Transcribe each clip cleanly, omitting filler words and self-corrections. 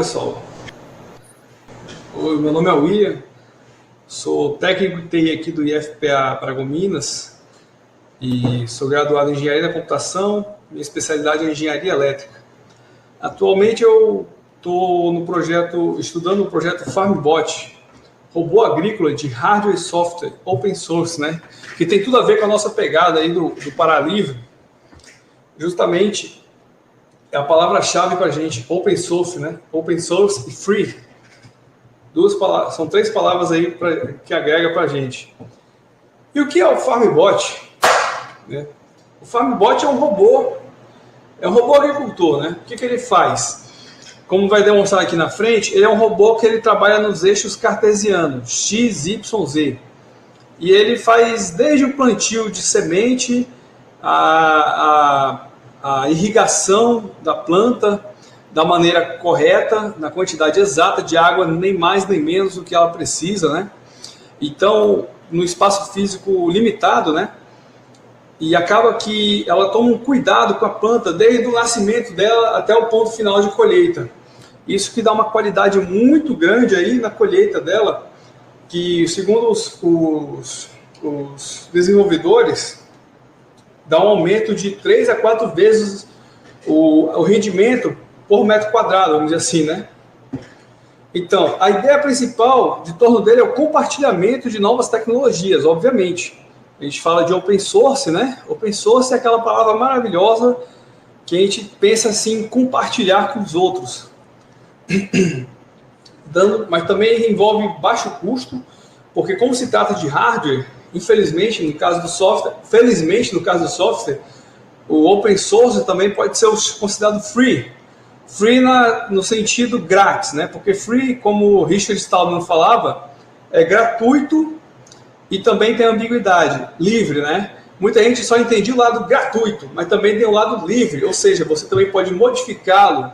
pessoal. Oi, meu nome é William, sou técnico de TI aqui do IFPA Paragominas e sou graduado em Engenharia da Computação, minha especialidade é Engenharia Elétrica. Atualmente eu estou estudando o projeto FarmBot, robô agrícola de hardware e software open source, né? Que tem tudo a ver com a nossa pegada aí do Paralivre. Justamente é a palavra-chave para a gente, open source, né? Open source e free. São três palavras aí que agrega para a gente. E o que é o FarmBot? Né? O FarmBot é um robô agricultor, né? O que ele faz? Como vai demonstrar aqui na frente, ele é um robô que ele trabalha nos eixos cartesianos, X, Y, Z. E ele faz desde o plantio de semente, a irrigação da planta da maneira correta, na quantidade exata de água, nem mais nem menos do que ela precisa, né? Então, no espaço físico limitado, né? E acaba que ela toma um cuidado com a planta desde o nascimento dela até o ponto final de colheita. Isso que dá uma qualidade muito grande aí na colheita dela, que segundo os desenvolvedores, dá um aumento de 3 a 4 vezes o rendimento por metro quadrado, vamos dizer assim, né? Então, a ideia principal de torno dele é o compartilhamento de novas tecnologias, obviamente. A gente fala de open source, né? Open source é aquela palavra maravilhosa que a gente pensa assim, compartilhar com os outros. Mas também envolve baixo custo, porque como se trata de hardware, infelizmente, no caso do software, felizmente, no caso do software, o open source também pode ser considerado free. Free no sentido grátis, né? Porque free, como o Richard Stallman falava, é gratuito e também tem ambiguidade, livre, né? Muita gente só entendia o lado gratuito, mas também tem o lado livre, ou seja, você também pode modificá-lo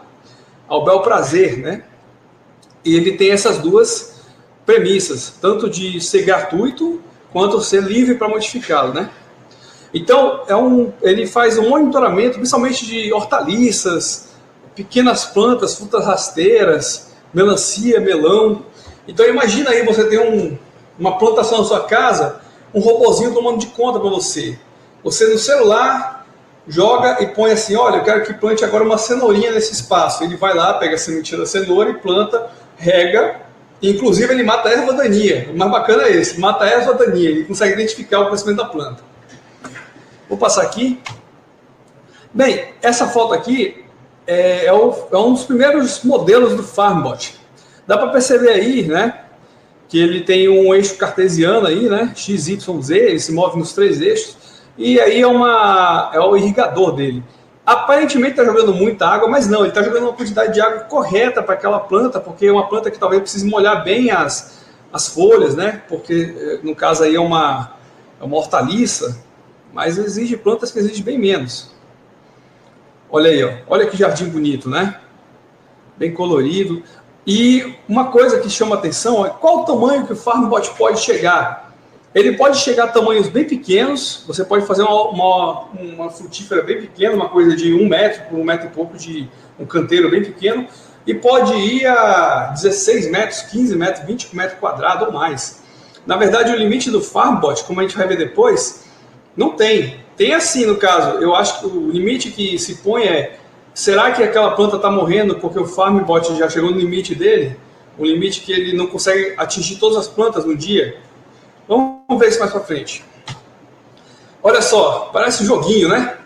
ao bel prazer, né? E ele tem essas duas premissas, tanto de ser gratuito quanto ser livre para modificá-lo, né? Então, ele faz um monitoramento, principalmente de hortaliças, pequenas plantas, frutas rasteiras, melancia, melão. Então, imagina aí você tem uma plantação na sua casa, um robozinho tomando de conta para você. Você no celular joga e põe assim, olha, eu quero que plante agora uma cenourinha nesse espaço. Ele vai lá, pega a sementinha da cenoura e planta, rega, e, inclusive ele mata a erva daninha. O mais bacana é esse, mata a erva daninha, ele consegue identificar o crescimento da planta. Vou passar aqui. Bem, essa foto aqui é um dos primeiros modelos do FarmBot. Dá para perceber aí, né, que ele tem um eixo cartesiano aí, né, X, Y, Z, ele se move nos 3 eixos, e aí é o irrigador dele. Aparentemente está jogando muita água, mas não, ele está jogando uma quantidade de água correta para aquela planta, porque é uma planta que talvez precise molhar bem as folhas, né, porque no caso aí é uma hortaliça, mas exige plantas que exigem bem menos. Olha aí, ó. Olha que jardim bonito, né? Bem colorido. E uma coisa que chama atenção é qual o tamanho que o FarmBot pode chegar. Ele pode chegar a tamanhos bem pequenos, você pode fazer uma frutífera bem pequena, uma coisa de 1 metro por 1 metro e pouco, de um canteiro bem pequeno, e pode ir a 16 metros, 15 metros, 20 metros quadrados ou mais. Na verdade, o limite do FarmBot, como a gente vai ver depois, não tem. Tem assim, no caso, eu acho que o limite que se põe é, será que aquela planta está morrendo porque o FarmBot já chegou no limite dele? O limite que ele não consegue atingir todas as plantas no dia? Vamos ver isso mais para frente. Olha só, parece um joguinho, né?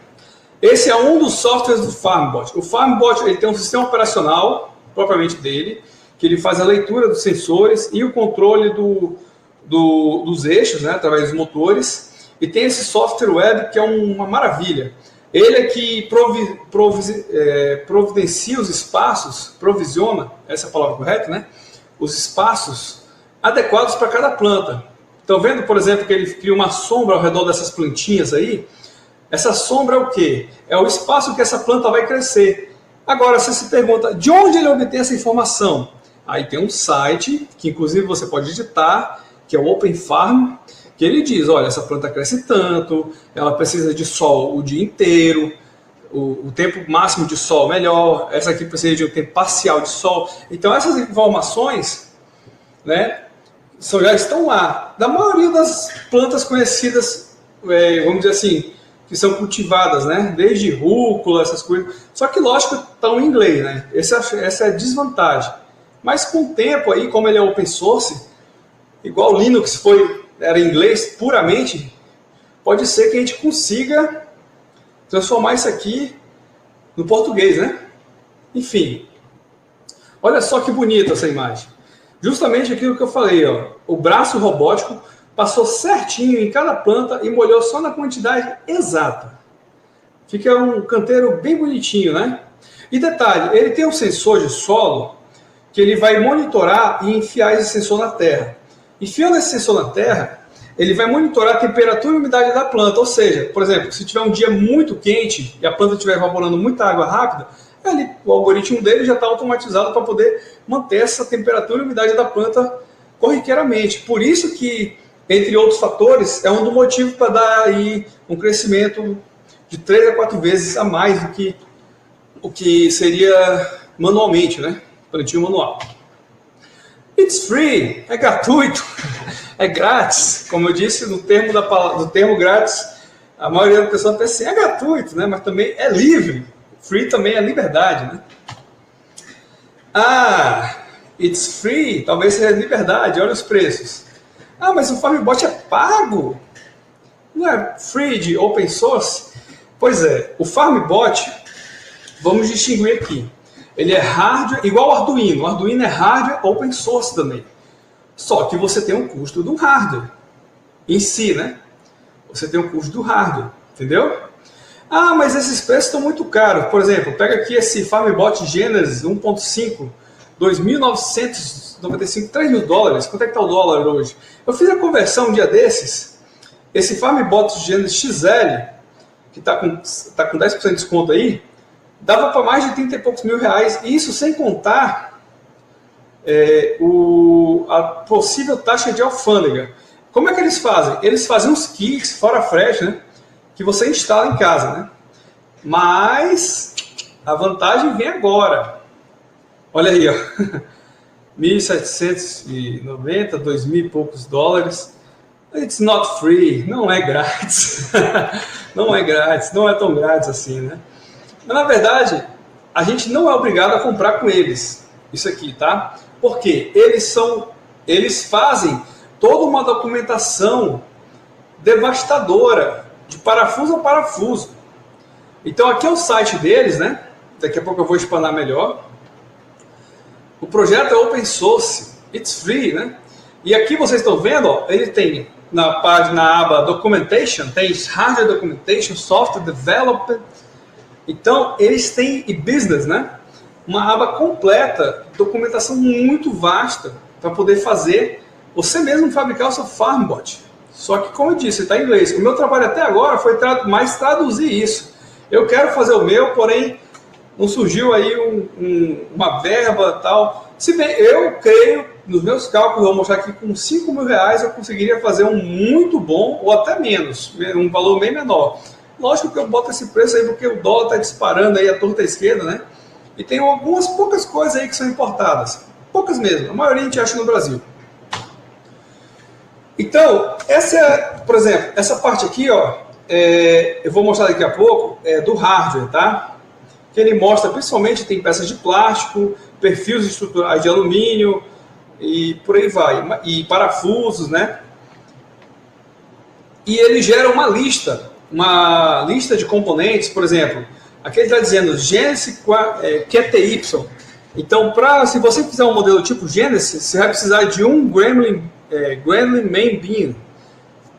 Esse é um dos softwares do FarmBot. O FarmBot ele tem um sistema operacional, propriamente dele, que ele faz a leitura dos sensores e o controle dos eixos, né, através dos motores. E tem esse software web que é uma maravilha. Ele é que providencia os espaços, provisiona, essa é a palavra correta, né? Os espaços adequados para cada planta. Estão vendo, por exemplo, que ele cria uma sombra ao redor dessas plantinhas aí? Essa sombra é o quê? É o espaço que essa planta vai crescer. Agora, você se pergunta, de onde ele obtém essa informação? Aí tem um site, que inclusive você pode digitar, que é o Open Farm, que ele diz, olha, essa planta cresce tanto, ela precisa de sol o dia inteiro, o tempo máximo de sol melhor, essa aqui precisa de um tempo parcial de sol. Então essas informações, né, já estão lá. Da maioria das plantas conhecidas, vamos dizer assim, que são cultivadas, né, desde rúcula, essas coisas. Só que, lógico, estão em inglês, né? Essa é a desvantagem. Mas com o tempo aí, como ele é open source, igual o Linux era em inglês puramente, pode ser que a gente consiga transformar isso aqui no português, né? Enfim, olha só que bonita essa imagem. Justamente aquilo que eu falei, ó, o braço robótico passou certinho em cada planta e molhou só na quantidade exata. Fica um canteiro bem bonitinho, né? E detalhe, ele tem um sensor de solo que ele vai monitorar e enfiar esse sensor na terra. Enfiando esse sensor na terra, ele vai monitorar a temperatura e umidade da planta. Ou seja, por exemplo, se tiver um dia muito quente e a planta estiver evaporando muita água rápida, o algoritmo dele já está automatizado para poder manter essa temperatura e umidade da planta corriqueiramente. Por isso que, entre outros fatores, é um dos motivos para dar aí um crescimento de 3 a 4 vezes a mais do que o que seria manualmente, né? Plantio manual. It's free, é gratuito, é grátis. Como eu disse, no termo do termo grátis, a maioria da pessoa pensa assim, é gratuito, né? Mas também é livre. Free também é liberdade, né? It's free, talvez seja liberdade, olha os preços. Mas o FarmBot é pago? Não é free de open source? Pois é, o FarmBot, vamos distinguir aqui. Ele é hardware, igual ao Arduino. O Arduino é hardware open source também. Só que você tem um custo do hardware em si, né? Você tem um custo do hardware, entendeu? Mas esses preços estão muito caros. Por exemplo, pega aqui esse FarmBot Genesis 1.5, 2.995, $3.000. Quanto é que está o dólar hoje? Eu fiz a conversão um dia desses. Esse FarmBot Genesis XL, que está com 10% de desconto aí, dava para mais de 30 e poucos mil reais. E isso sem contar a possível taxa de alfândega. Como é que eles fazem? Eles fazem uns kits fora frete, né? Que você instala em casa, né? Mas a vantagem vem agora. Olha aí, ó. 1.790, 2.000 e poucos dólares. It's not free, não é grátis. Não é grátis, não é tão grátis assim, né? Mas, na verdade, a gente não é obrigado a comprar com eles. Isso aqui, tá? Porque eles fazem toda uma documentação devastadora, de parafuso a parafuso. Então aqui é o site deles, né? Daqui a pouco eu vou explanar melhor. O projeto é open source, it's free, né? E aqui vocês estão vendo, ó, ele tem na aba Documentation, tem Hardware Documentation, Software Development. Então eles têm e-business, né? Uma aba completa, documentação muito vasta para poder fazer você mesmo fabricar o seu FarmBot. Só que, como eu disse, está em inglês. O meu trabalho até agora foi mais traduzir isso. Eu quero fazer o meu, porém não surgiu aí uma verba tal. Se bem, eu creio, nos meus cálculos, vou mostrar aqui, com 5 mil reais eu conseguiria fazer um muito bom, ou até menos, um valor bem menor. Lógico que eu boto esse preço aí porque o dólar está disparando aí a torta à esquerda, né? E tem algumas poucas coisas aí que são importadas. Poucas mesmo, a maioria a gente acha no Brasil. Então, por exemplo, essa parte aqui, ó, eu vou mostrar daqui a pouco, é do hardware, tá? Que ele mostra, principalmente, tem peças de plástico, perfis estruturais de alumínio e por aí vai, e parafusos, né? E ele gera uma lista de componentes, por exemplo, aqui ele está dizendo Genesis QTY. Então, se você fizer um modelo tipo Genesis, você vai precisar de um Gremlin Main Beam,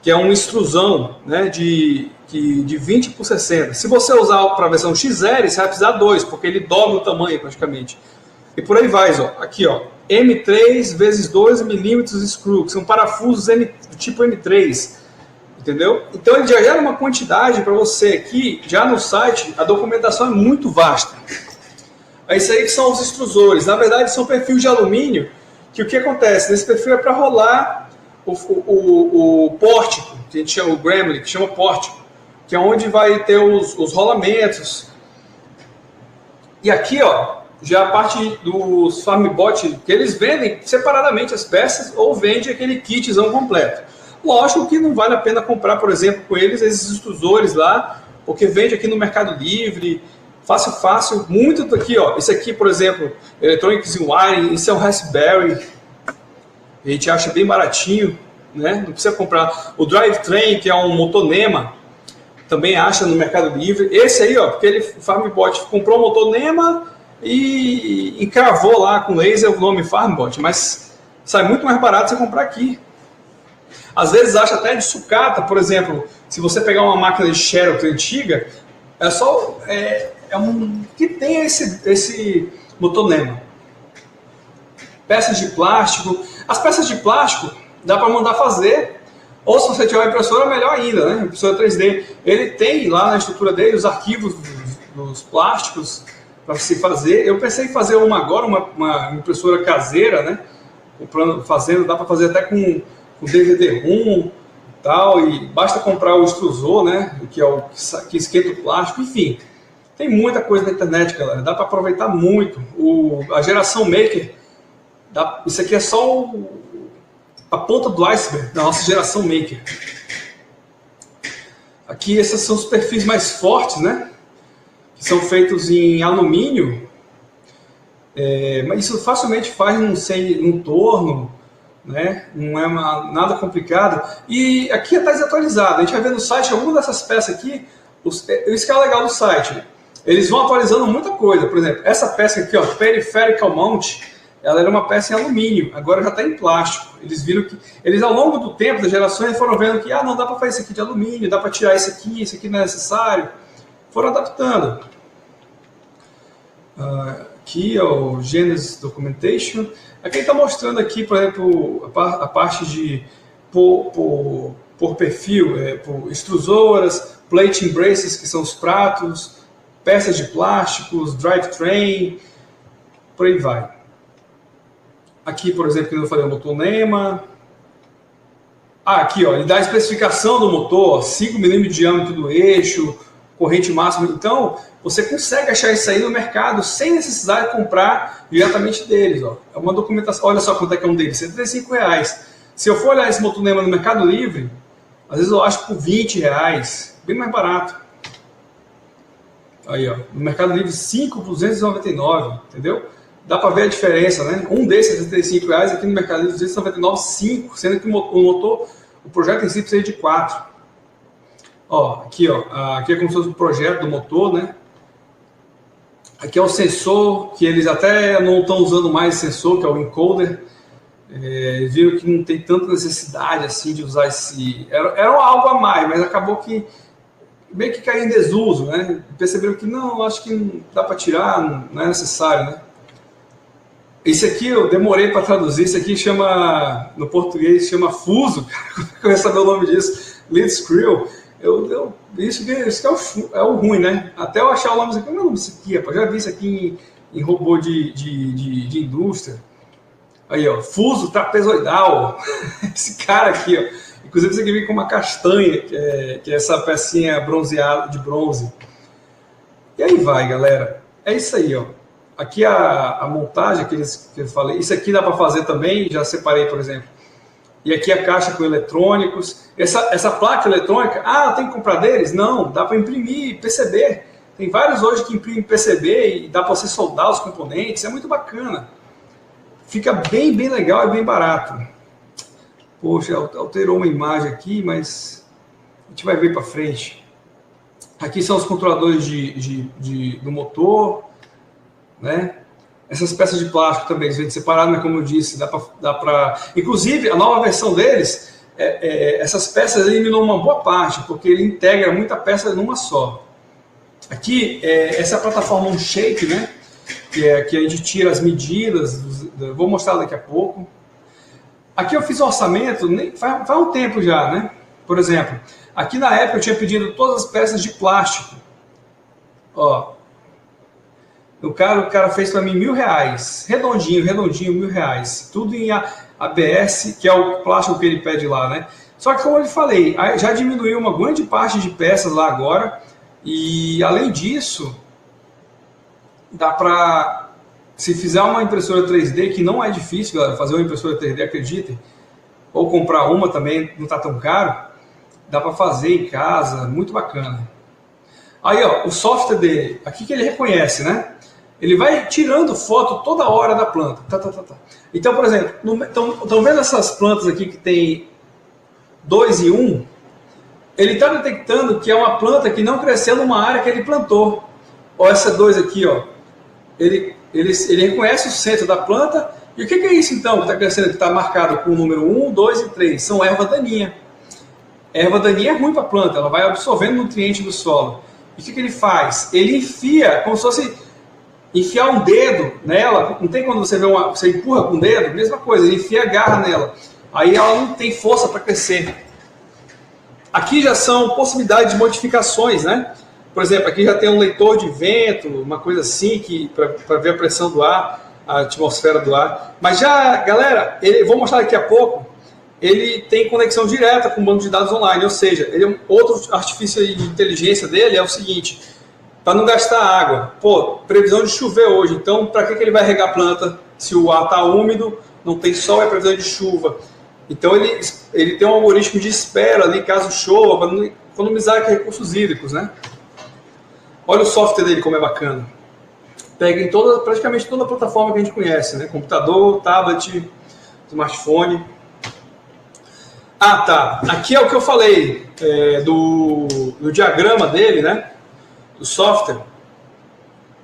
que é uma extrusão, né, de 20 por 60. Se você usar para a versão XL, você vai precisar 2, porque ele dobra o tamanho praticamente. E por aí vai, ó. Aqui, ó, M3 vezes 12 milímetros screw, que são parafusos do tipo M3. Entendeu? Então ele já gera uma quantidade para você aqui, já no site, a documentação é muito vasta. Isso aí que são os extrusores. Na verdade, são perfis de alumínio, que o que acontece? Nesse perfil é para rolar o pórtico, que a gente chama o Gremlin, que chama pórtico, que é onde vai ter os rolamentos. E aqui, ó, já a parte dos FarmBot, que eles vendem separadamente as peças ou vende aquele kitzão completo. Lógico que não vale a pena comprar, por exemplo, com eles esses extrusores lá, porque vende aqui no Mercado Livre, fácil, muito daqui, ó. Esse aqui, por exemplo, Electronics Wiring, esse é o Raspberry, a gente acha bem baratinho, né? Não precisa comprar. O Drivetrain, que é um motor NEMA, também acha no Mercado Livre. Esse aí, ó, porque ele, o FarmBot comprou um motor NEMA e encravou lá com laser o nome FarmBot, mas sai muito mais barato você comprar aqui. Às vezes acha até de sucata, por exemplo, se você pegar uma máquina de Xerox antiga, é só que tem esse motor NEMA. Peças de plástico. As peças de plástico dá para mandar fazer, ou se você tiver uma impressora, melhor ainda, né? Impressora 3D. Ele tem lá na estrutura dele os arquivos dos plásticos para se fazer. Eu pensei em fazer uma agora, uma impressora caseira, né? Dá para fazer até com DVD-ROM e tal, e basta comprar o extrusor, né? Que é o que esquenta o plástico, enfim. Tem muita coisa na internet, galera. Dá para aproveitar muito. A geração Maker, isso aqui é só a ponta do iceberg da nossa geração Maker. Aqui esses são os perfis mais fortes, né? Que são feitos em alumínio. Mas isso facilmente faz num torno, né? Não é nada complicado. E aqui está desatualizado. A gente vai ver no site alguma dessas peças aqui. Isso que é legal do site. Eles vão atualizando muita coisa. Por exemplo, essa peça aqui, ó, Peripheral Mount, ela era uma peça em alumínio, agora já está em plástico. Eles viram que, eles ao longo do tempo, das gerações, foram vendo que não dá para fazer isso aqui de alumínio, dá para tirar isso aqui não é necessário. Foram adaptando. Aqui é o Genesis Documentation. Aqui ele está mostrando aqui, por exemplo, a parte de por perfil, por extrusoras, plating braces, que são os pratos, peças de plásticos, drivetrain, por aí vai. Aqui, por exemplo, que eu falei, o motor NEMA. Aqui, ó, ele dá a especificação do motor, 5 mm de diâmetro do eixo, corrente máxima. Então, você consegue achar isso aí no mercado sem necessidade de comprar diretamente deles. Ó. É uma documentação. Olha só quanto é que é um deles, R$75. Se eu for olhar esse motor NEMA no Mercado Livre, às vezes eu acho por R$20, bem mais barato. Aí, ó, no Mercado Livre, 5,299, entendeu? Dá para ver a diferença, né? Um desses R$75, aqui no Mercado Livre, 299, 5, sendo que o motor, o projeto em si precisa de 4. Ó, aqui é como se fosse o projeto do motor, né? Aqui é o sensor, que eles até não estão usando mais esse sensor, que é o encoder. Viram que não tem tanta necessidade assim de usar esse... Era algo a mais, mas acabou que meio que caiu em desuso, né? Perceberam que não, acho que não dá para tirar, não é necessário, né? Esse aqui eu demorei para traduzir, isso aqui chama, no português, chama fuso, cara, como é que eu saber o nome disso? Lead screw. Isso que é o ruim, né? Até eu achar o nome disso aqui, não é o nome disso aqui, rapaz, já vi isso aqui em robô de indústria. Aí, ó, fuso trapezoidal, esse cara aqui, ó, inclusive isso aqui vem com uma castanha, que é essa pecinha bronzeada, de bronze. E aí vai, galera, é isso aí, ó. Aqui a montagem que eu falei, isso aqui dá para fazer também, já separei, por exemplo. E aqui a caixa com eletrônicos. Essa placa eletrônica, tem que comprar deles? Não, dá para imprimir PCB. Tem vários hoje que imprimem PCB e dá para você soldar os componentes, é muito bacana. Fica bem legal e bem barato. Poxa, alterou uma imagem aqui, mas a gente vai ver para frente. Aqui são os controladores do motor, né? Essas peças de plástico também, eles vêm separadas, mas como eu disse, dá para... Inclusive, a nova versão deles, essas peças eliminou uma boa parte, porque ele integra muita peça numa só. Aqui, essa plataforma OnShape, né? Que a gente tira as medidas, vou mostrar daqui a pouco. Aqui eu fiz um orçamento, faz um tempo já, né? Por exemplo, aqui na época eu tinha pedido todas as peças de plástico. Ó, o cara fez para mim R$1.000, redondinho, R$1.000. Tudo em ABS, que é o plástico que ele pede lá, né? Só que como eu falei, já diminuiu uma grande parte de peças lá agora. E além disso, dá para, se fizer uma impressora 3D, que não é difícil, galera, fazer uma impressora 3D, acreditem, ou comprar uma também, não está tão caro, dá para fazer em casa, muito bacana. Aí, ó, o software dele, aqui que ele reconhece, né? Ele vai tirando foto toda hora da planta. Então, por exemplo, estão vendo essas plantas aqui que tem 2 e 1? Ele está detectando que é uma planta que não cresceu numa área que ele plantou. Ó, essa 2 aqui, ó. Ele reconhece o centro da planta. E o que é isso então que está crescendo, que está marcado com o número 1, 2 e 3? São erva daninha. Erva daninha é ruim para a planta, ela vai absorvendo nutriente do solo. E o que ele faz? Ele enfia, como se fosse enfiar um dedo nela. Não tem quando você empurra com o dedo? Mesma coisa, ele enfia a garra nela. Aí ela não tem força para crescer. Aqui já são possibilidades de modificações, né? Por exemplo, aqui já tem um leitor de vento, uma coisa assim, para ver a pressão do ar, a atmosfera do ar. Mas já, galera, vou mostrar daqui a pouco, ele tem conexão direta com o banco de dados online, ou seja, outro artifício de inteligência dele é o seguinte, para não gastar água. Pô, previsão de chover hoje, então para que ele vai regar a planta se o ar está úmido, não tem sol, é previsão de chuva. Então ele tem um algoritmo de espera ali, caso chova, para não economizar recursos hídricos, né? Olha o software dele como é bacana. Pega em praticamente toda a plataforma que a gente conhece, né? Computador, tablet, smartphone. Ah, tá. Aqui é o que eu falei do diagrama dele, né? Do software.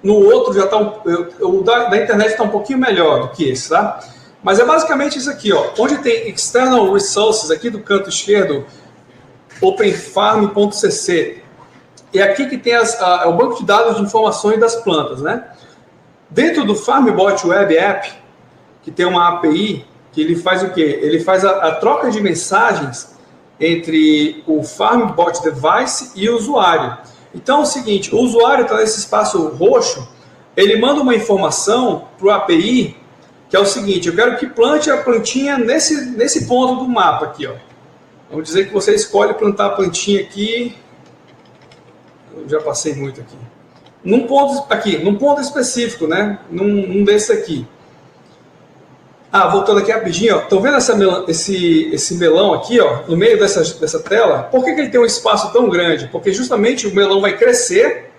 No outro já está o da internet está um pouquinho melhor do que esse, tá? Mas é basicamente isso aqui, ó. Onde tem External Resources, aqui do canto esquerdo, openfarm.cc. É aqui que tem o banco de dados de informações das plantas, né? Dentro do FarmBot Web App, que tem uma API, que ele faz o quê? Ele faz a troca de mensagens entre o FarmBot Device e o usuário. Então é o seguinte, o usuário está nesse espaço roxo, ele manda uma informação para o API, que é o seguinte, eu quero que plante a plantinha nesse ponto do mapa aqui, ó. Vamos dizer que você escolhe plantar a plantinha aqui, eu já passei muito aqui, num ponto específico, né? Num desse aqui. Ah, voltando aqui rapidinho, ó. Estão vendo esse melão aqui, ó, no meio dessa tela? Por que ele tem um espaço tão grande? Porque justamente o melão vai crescer,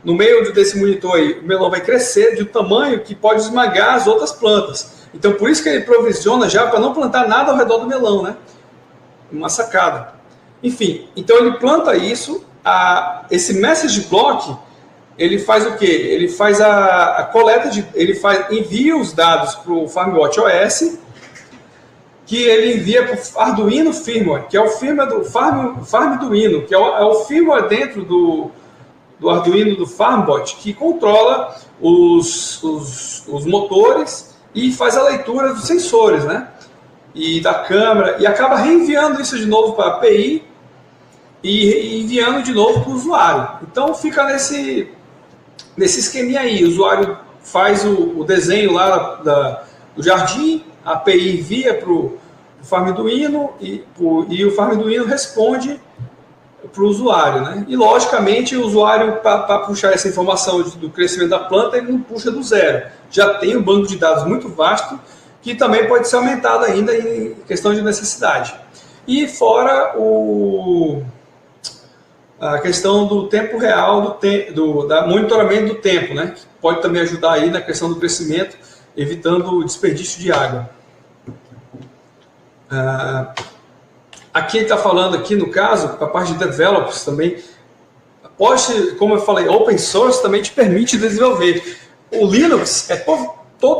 no meio desse monitor aí, o melão vai crescer de um tamanho que pode esmagar as outras plantas. Então, por isso que ele provisiona já para não plantar nada ao redor do melão, né? Uma sacada. Enfim, então ele planta isso, esse message block, ele faz o quê? Ele faz a coleta envia os dados para o FarmBot OS, que ele envia para o Arduino Firmware, que é o firmware do Farmduino, que é o firmware dentro do Arduino do FarmBot, que controla os motores e faz a leitura dos sensores, né? E da câmera, e acaba reenviando isso de novo para a API e enviando de novo para o usuário. Então fica nesse esqueminha aí, o usuário faz o desenho lá do jardim, a API envia para o Farmduino e o Farmduino responde para o usuário, né? E logicamente o usuário, para puxar essa informação do crescimento da planta, ele não puxa do zero. Já tem um banco de dados muito vasto, que também pode ser aumentado ainda em questão de necessidade. E fora a questão do tempo real, do monitoramento do tempo, né? Que pode também ajudar aí na questão do crescimento, evitando o desperdício de água. Aqui ele está falando, aqui no caso, a parte de developers também, como eu falei, open source também te permite desenvolver. O Linux,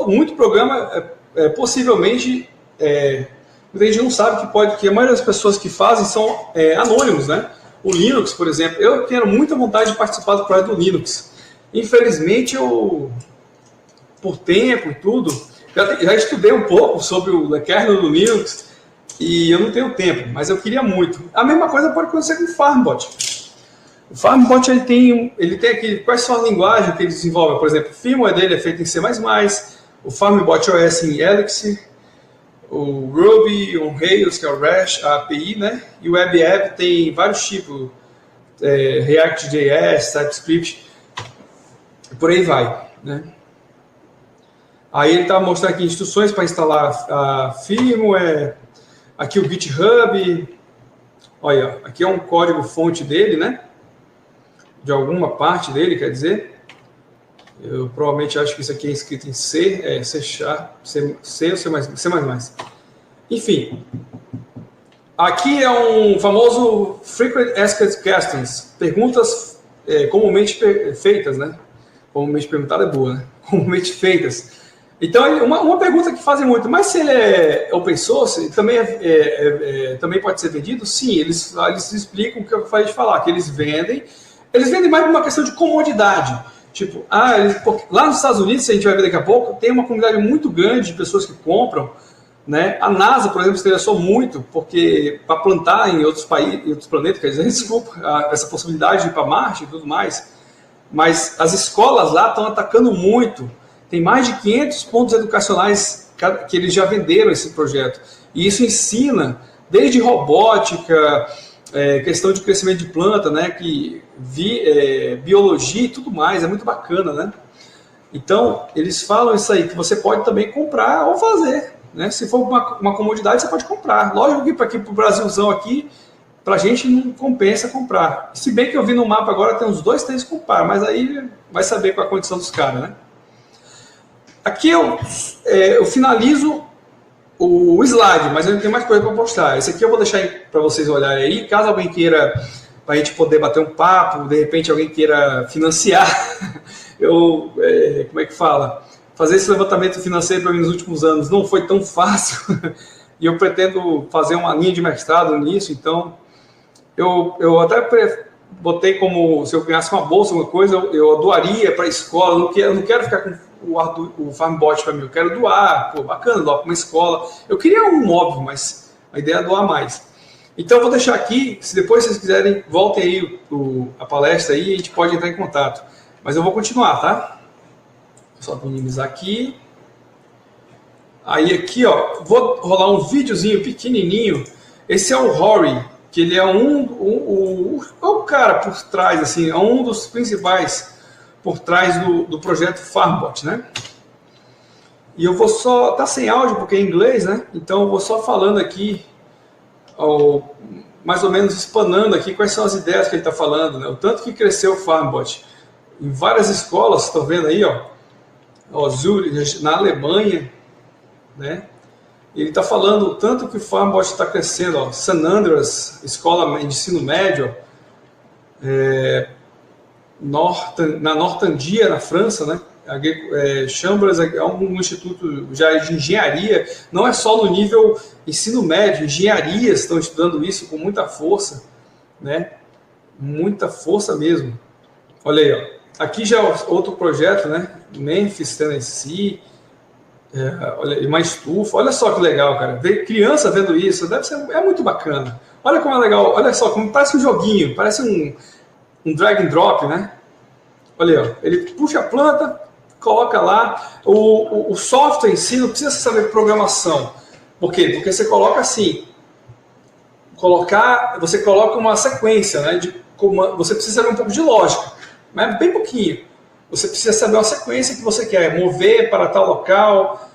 muito programa, possivelmente, muita gente não sabe que a maioria das pessoas que fazem são anônimos, né? O Linux, por exemplo, eu tenho muita vontade de participar do projeto do Linux. Infelizmente, por tempo e tudo, já estudei um pouco sobre o kernel do Linux e eu não tenho tempo, mas eu queria muito. A mesma coisa pode acontecer com o FarmBot. O FarmBot ele tem aqui, quais são as linguagens que ele desenvolve? Por exemplo, o firmware dele é feito em C++, o FarmBot OS em Elixir, o Ruby on Rails, que é o REST, a API, né? E o Web App tem vários tipos, React.js, TypeScript. por aí vai, né? Aí ele está mostrando aqui instruções para instalar a firmware, aqui o GitHub, olha, aqui é um código fonte dele, né? De alguma parte dele, quer dizer. Eu provavelmente acho que isso aqui é escrito em C, C Sharp, C ou C++. Enfim, aqui é um famoso Frequent Asked Questions, perguntas comumente feitas, né? Comumente perguntada é boa, né? Comumente feitas. Então, uma pergunta que fazem muito, mas se ele é open source, também, também pode ser vendido? Sim, eles explicam o que eu falei de falar, que eles vendem mais por uma questão de comodidade. Tipo, lá nos Estados Unidos, se a gente vai ver daqui a pouco, tem uma comunidade muito grande de pessoas que compram, né? A NASA, por exemplo, se interessou muito, porque para plantar em outros países, em outros planetas, quer dizer, desculpa, essa possibilidade de ir para Marte e tudo mais, mas as escolas lá estão atacando muito. Tem mais de 500 pontos educacionais que eles já venderam esse projeto. E isso ensina desde robótica, questão de crescimento de planta, né, biologia e tudo mais. É muito bacana, né? Então, eles falam isso aí, que você pode também comprar ou fazer. Né? Se for uma comodidade, você pode comprar. Lógico que para aqui, para o Brasilzão aqui, para a gente não compensa comprar. Se bem que eu vi no mapa agora, tem uns 2, 3 comprar, mas aí vai saber qual a condição dos caras, né? Aqui eu finalizo o slide, mas eu não tenho mais coisa para mostrar. Esse aqui eu vou deixar para vocês olharem aí. Caso alguém queira, para a gente poder bater um papo, de repente alguém queira financiar, como é que fala? Fazer esse levantamento financeiro para mim nos últimos anos não foi tão fácil. E eu pretendo fazer uma linha de mestrado nisso, então eu até botei como, se eu ganhasse uma bolsa, alguma coisa, eu doaria para a escola. Eu não quero ficar com o FarmBot para mim, eu quero doar, pô, bacana, doar para uma escola. Eu queria um óbvio, mas a ideia é doar mais. Então eu vou deixar aqui, se depois vocês quiserem, voltem aí a palestra aí e a gente pode entrar em contato. Mas eu vou continuar, tá? Só minimizar aqui. Aí aqui, ó, vou rolar um videozinho pequenininho. Esse é o Rory, que ele é o cara por trás, assim, é um dos principais por trás do projeto FarmBot, né? E eu vou só, tá sem áudio porque é em inglês, né? Então eu vou só falando aqui, mais ou menos explanando aqui quais são as ideias que ele está falando, né? O tanto que cresceu o FarmBot. Em várias escolas, estão vendo aí, ó, Zurich, na Alemanha, né? Ele está falando o tanto que o FarmBot está crescendo, ó, St. Andrews, escola de ensino médio, na Nortandia, na França, né? Chambres é um instituto já de engenharia, não é só no nível ensino médio, engenharias estão estudando isso com muita força, né? Muita força mesmo. Olha aí, ó. Aqui já é outro projeto, né? Memphis, Tennessee, olha, uma estufa. Olha só que legal, cara. Ver criança vendo isso, é muito bacana. Olha como é legal, olha só, como parece um joguinho, parece um drag and drop, né? Olha aí, ó. Ele puxa a planta, coloca lá. O software em si não precisa saber programação. Por quê? Porque você coloca assim, você coloca uma sequência, né? Você precisa saber um pouco de lógica, mas bem pouquinho. Você precisa saber uma sequência que você quer mover para tal local,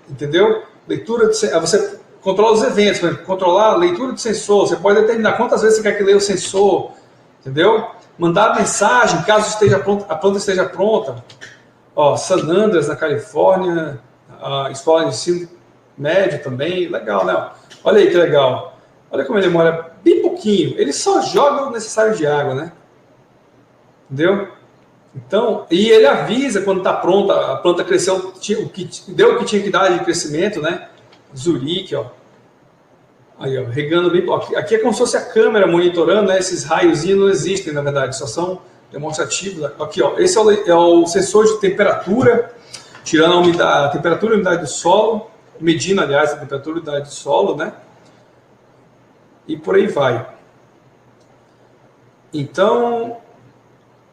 entendeu? Leitura de, você controla os eventos, por exemplo, controlar a leitura do sensor. Você pode determinar quantas vezes você quer que leia o sensor, entendeu? Mandar mensagem caso a planta esteja pronta. Ó, St. Andrews, na Califórnia, a escola de ensino médio também, legal, né? Olha aí que legal. Olha como ele demora bem pouquinho. Ele só joga o necessário de água, né? Entendeu? Então, e ele avisa quando está pronta, a planta cresceu, deu o que tinha que dar de crescimento, né? Zurique, ó. Aí, ó, regando bem. Aqui é como se fosse a câmera monitorando, né? Esses raiozinhos não existem, na verdade, só são demonstrativos. Aqui, ó, esse é o sensor de temperatura, tirando a temperatura e a umidade do solo, medindo, aliás, a temperatura e a umidade do solo, né? E por aí vai. Então,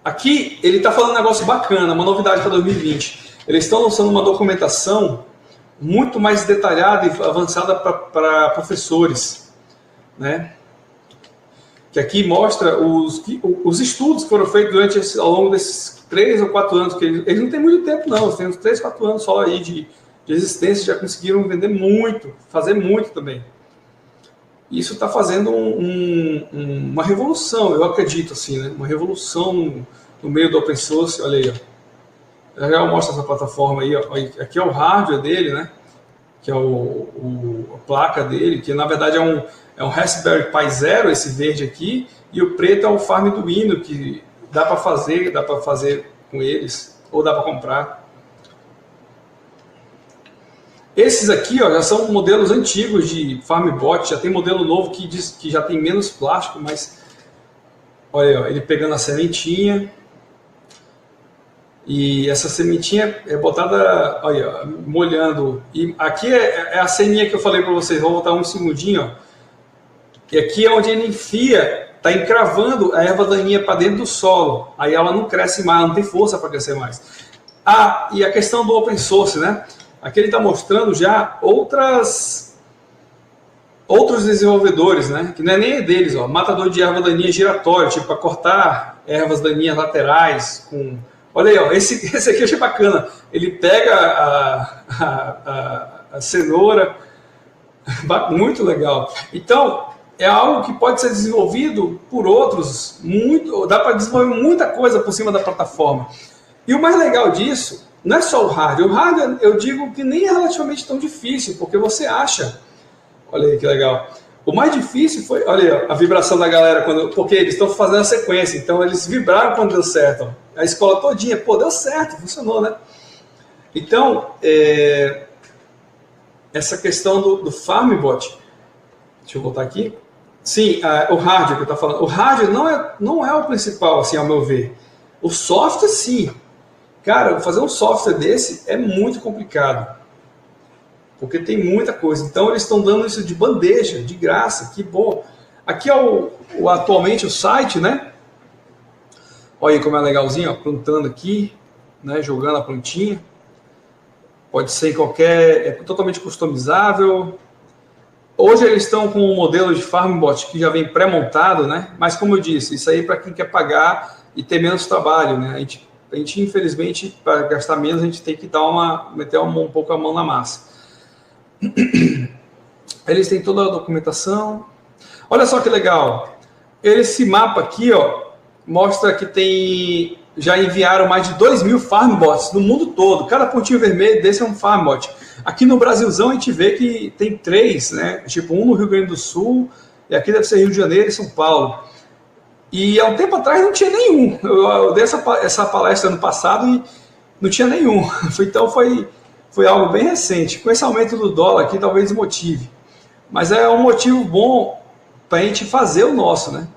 aqui ele está falando um negócio bacana, uma novidade para 2020. Eles estão lançando uma documentação muito mais detalhada e avançada para professores, né? Que aqui mostra os estudos que foram feitos ao longo desses 3 ou 4 anos, que eles não têm muito tempo não, eles têm uns 3, 4 anos só aí de existência, já conseguiram vender muito, fazer muito também. Isso está fazendo uma revolução, eu acredito assim, né? Uma revolução no meio do open source. Olha aí, ó. Eu já mostro essa plataforma aí, ó. Aqui é o hardware dele, né? Que é a placa dele, que na verdade é um Raspberry Pi Zero, esse verde aqui, e o preto é o Farmduino, que dá para fazer com eles, ou dá para comprar. Esses aqui, ó, já são modelos antigos de FarmBot, já tem modelo novo que diz que já tem menos plástico, mas olha aí, ó, ele pegando a sementinha, e essa sementinha é botada, olha, molhando. E aqui é a ceninha que eu falei para vocês, vou voltar um segundinho, ó. E aqui é onde ele enfia, está encravando a erva daninha para dentro do solo. Aí ela não cresce mais, ela não tem força para crescer mais. Ah, e a questão do open source, né? Aqui ele está mostrando já outros desenvolvedores, né? Que não é nem deles, ó. Matador de erva daninha giratório, tipo para cortar ervas daninhas laterais. Olha aí, ó, esse aqui eu achei bacana. Ele pega a cenoura, muito legal. Então, é algo que pode ser desenvolvido por outros, dá para desenvolver muita coisa por cima da plataforma. E o mais legal disso não é só o hardware. O hardware, eu digo que nem é relativamente tão difícil, porque você acha. Olha aí que legal. O mais difícil foi, olha aí, a vibração da galera, porque eles estão fazendo a sequência, então eles vibraram quando deu certo. Ó. A escola todinha, pô, deu certo, funcionou, né? Então, essa questão do FarmBot, deixa eu voltar aqui. Sim, o hardware que eu estou falando. O hardware não é o principal, assim, ao meu ver. O software, sim. Cara, fazer um software desse é muito complicado. Porque tem muita coisa. Então, eles estão dando isso de bandeja, de graça. Que bom. Aqui é atualmente o site, né? Olha aí como é legalzinho, ó, plantando aqui, né? Jogando a plantinha. Pode ser em é totalmente customizável. Hoje eles estão com um modelo de FarmBot que já vem pré-montado, né? Mas como eu disse, isso aí é para quem quer pagar e ter menos trabalho, né? A gente infelizmente, para gastar menos, a gente tem que meter um pouco a mão na massa. Eles têm toda a documentação. Olha só que legal. Esse mapa aqui, ó, mostra que já enviaram mais de 2.000 FarmBots no mundo todo. Cada pontinho vermelho desse é um FarmBot. Aqui no Brasilzão a gente vê que tem 3, né? Tipo, um no Rio Grande do Sul, e aqui deve ser Rio de Janeiro e São Paulo. E há um tempo atrás não tinha nenhum. Eu dei essa palestra ano passado e não tinha nenhum. Então foi algo bem recente. Com esse aumento do dólar aqui, talvez desmotive. Mas é um motivo bom para a gente fazer o nosso, né?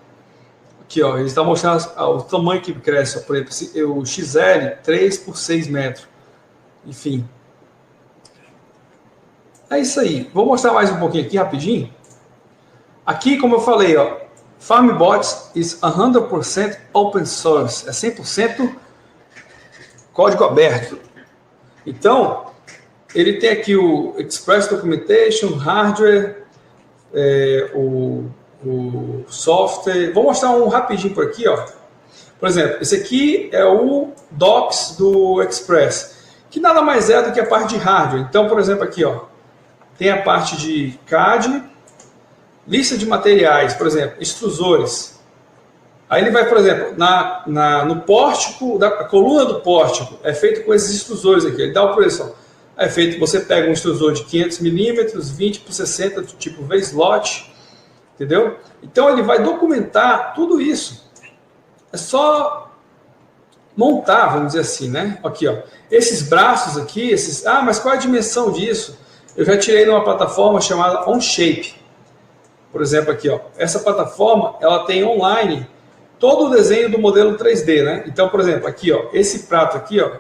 Aqui, ó, ele está mostrando o tamanho que cresce. Ó, por exemplo, o XL, 3 por 6 metros. Enfim. É isso aí. Vou mostrar mais um pouquinho aqui, rapidinho. Aqui, como eu falei, ó, FarmBots is 100% open source. É 100% código aberto. Então, ele tem aqui o Express Documentation, hardware, o software. Vou mostrar um rapidinho por aqui, ó. Por exemplo, esse aqui é o Docs do Express, que nada mais é do que a parte de hardware. Então, por exemplo, aqui, ó, tem a parte de CAD, lista de materiais, por exemplo, extrusores. Aí ele vai, por exemplo, no pórtico, a coluna do pórtico é feito com esses extrusores aqui. Ele dá o preço, ó. É feito, você pega um extrusor de 500 milímetros, 20 por 60, tipo V-slot, entendeu? Então ele vai documentar tudo isso. É só montar, vamos dizer assim, né? Aqui, ó. Esses braços aqui, mas qual é a dimensão disso? Eu já tirei numa plataforma chamada OnShape. Por exemplo, aqui, ó. Essa plataforma, ela tem online todo o desenho do modelo 3D, né? Então, por exemplo, aqui, ó, esse prato aqui, ó,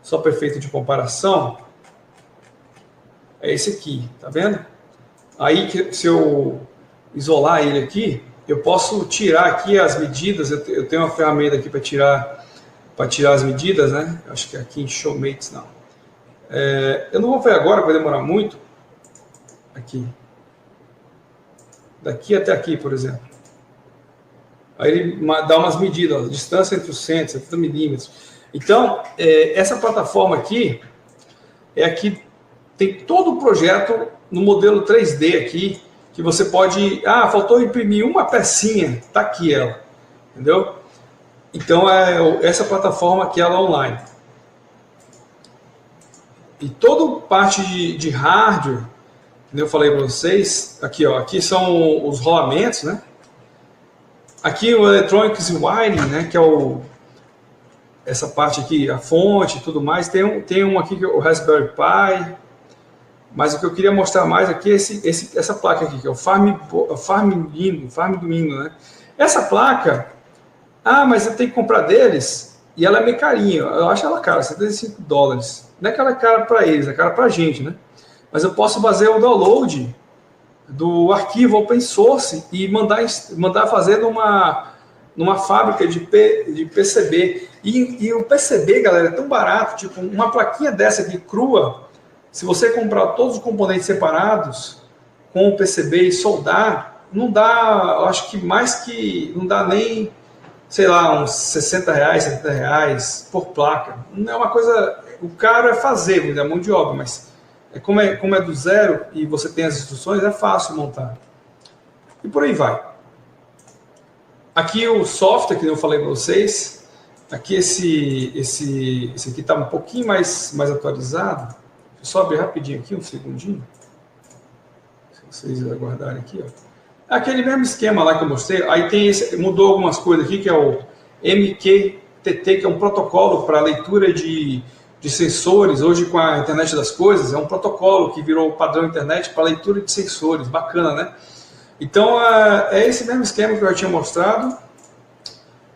só para efeito de comparação, é esse aqui, tá vendo? Aí, se eu isolar ele aqui, eu posso tirar aqui as medidas. Eu tenho uma ferramenta aqui para tirar as medidas, né? Acho que é aqui em Showmates, não. Eu não vou fazer agora, vai demorar muito. Aqui. Daqui até aqui, por exemplo. Aí ele dá umas medidas, ó, distância entre os centros, 70 milímetros. Então, essa plataforma aqui tem todo o projeto no modelo 3D aqui, que você pode... Ah, faltou imprimir uma pecinha, tá aqui ela, entendeu? Então, essa plataforma aqui, ela é online. E toda parte de hardware, como eu falei para vocês, aqui, ó, aqui são os rolamentos, né? Aqui o Electronics Wiring, né, que é essa parte aqui, a fonte e tudo mais. Tem um aqui que é o Raspberry Pi, mas o que eu queria mostrar mais aqui é essa placa aqui, que é o Farmduino, né? Essa placa, mas eu tenho que comprar deles, e ela é meio carinha, eu acho ela cara, $75. Não é que ela é cara para eles, é cara para a gente, né? Mas eu posso fazer o download do arquivo open source e mandar fazer numa fábrica de PCB. E o PCB, galera, é tão barato, tipo, uma plaquinha dessa aqui crua, se você comprar todos os componentes separados com o PCB e soldar, não dá, eu acho que não dá nem, sei lá, uns R$60, R$70 por placa. Não é uma coisa, o caro é fazer, é mão de obra, mas como é do zero e você tem as instruções, é fácil montar. E por aí vai. Aqui o software, que eu falei para vocês, aqui esse aqui está um pouquinho mais atualizado. Deixa eu só abrir rapidinho aqui, um segundinho. Se vocês aguardarem aqui, ó. Aquele mesmo esquema lá que eu mostrei, aí mudou algumas coisas aqui, que é o MQTT, que é um protocolo para leitura de sensores. Hoje, com a internet das coisas, é um protocolo que virou padrão internet para leitura de sensores. Bacana, né? Então, é esse mesmo esquema que eu já tinha mostrado.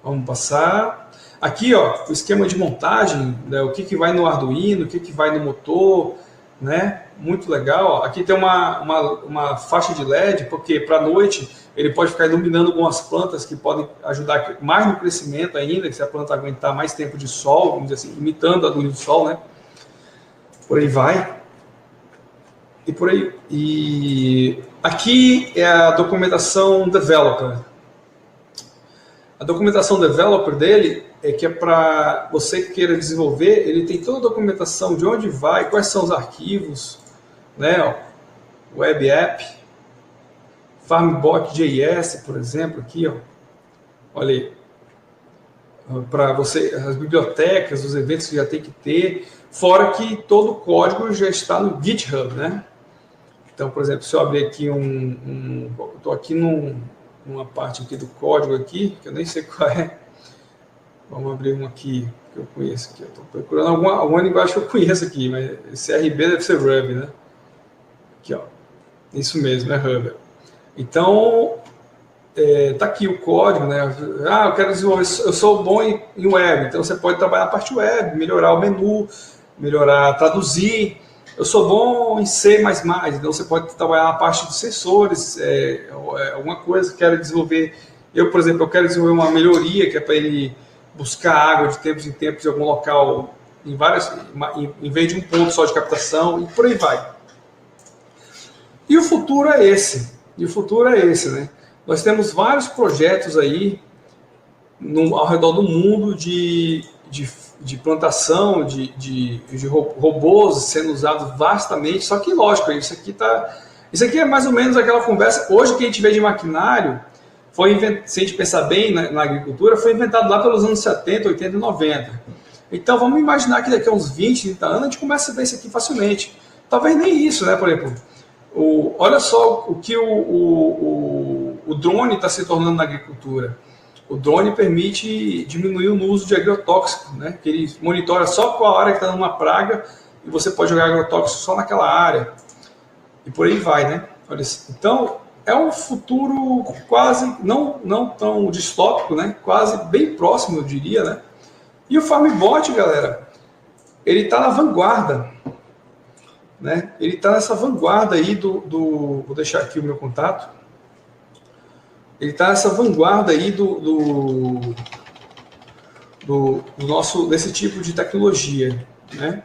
Vamos passar. Aqui, ó, o esquema de montagem, né, o que vai no Arduino, o que vai no motor, né? Muito legal. Aqui tem uma faixa de LED, porque para a noite ele pode ficar iluminando algumas plantas que podem ajudar mais no crescimento ainda, se a planta aguentar mais tempo de sol, vamos dizer assim, imitando a luz do sol, né? Por aí vai. E por aí. E aqui é a documentação developer. A documentação developer dele é que é para você que queira desenvolver, ele tem toda a documentação de onde vai, quais são os arquivos, né? Ó, Web App, Farmbot.js, por exemplo, aqui, ó. Olha aí. Para você, as bibliotecas, os eventos que já tem que ter, fora que todo o código já está no GitHub, né? Então, por exemplo, se eu abrir aqui estou aqui numa parte aqui do código aqui, que eu nem sei qual é. Vamos abrir um aqui que eu conheço aqui. Estou procurando alguma linguagem que eu conheço aqui, mas esse RB deve ser Ruby, né? Aqui, ó. Isso mesmo, é Ruby. Então, tá aqui o código, né? Eu quero desenvolver, eu sou bom em web, então você pode trabalhar a parte web, melhorar o menu, traduzir. Eu sou bom em C++, então você pode trabalhar na parte de sensores, alguma coisa que quero desenvolver. Eu, por exemplo, eu quero desenvolver uma melhoria que é para ele buscar água de tempos em tempos em algum local, em vez de um ponto só de captação, e por aí vai. E o futuro é esse. Né? Nós temos vários projetos aí ao redor do mundo de plantação, de robôs sendo usados vastamente, só que, lógico, isso aqui é mais ou menos aquela conversa. Hoje, que a gente vê de maquinário, se a gente pensar bem na agricultura, foi inventado lá pelos anos 70, 80 e 90. Então, vamos imaginar que daqui a uns 20, 30 anos, a gente começa a ver isso aqui facilmente. Talvez nem isso, né, por exemplo. Olha só o que o drone está se tornando na agricultura. O drone permite diminuir o uso de agrotóxico, né? Que ele monitora só qual área que está numa praga e você pode jogar agrotóxico só naquela área. E por aí vai, né? Então, é um futuro quase, não tão distópico, né? Quase bem próximo, eu diria, né? E o Farmbot, galera, ele está na vanguarda, né? Ele está nessa vanguarda aí vou deixar aqui o meu contato. Ele está nessa vanguarda aí desse tipo de tecnologia, né?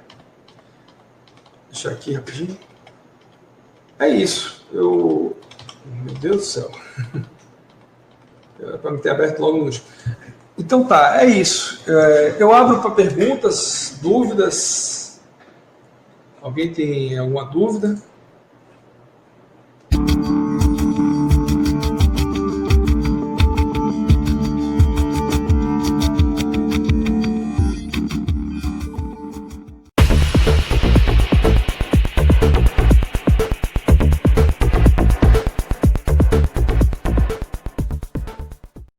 Deixa aqui rapidinho. É isso. Meu Deus do céu. para me ter aberto logo no último. Então tá, é isso. Eu abro para perguntas, dúvidas. Alguém tem alguma dúvida?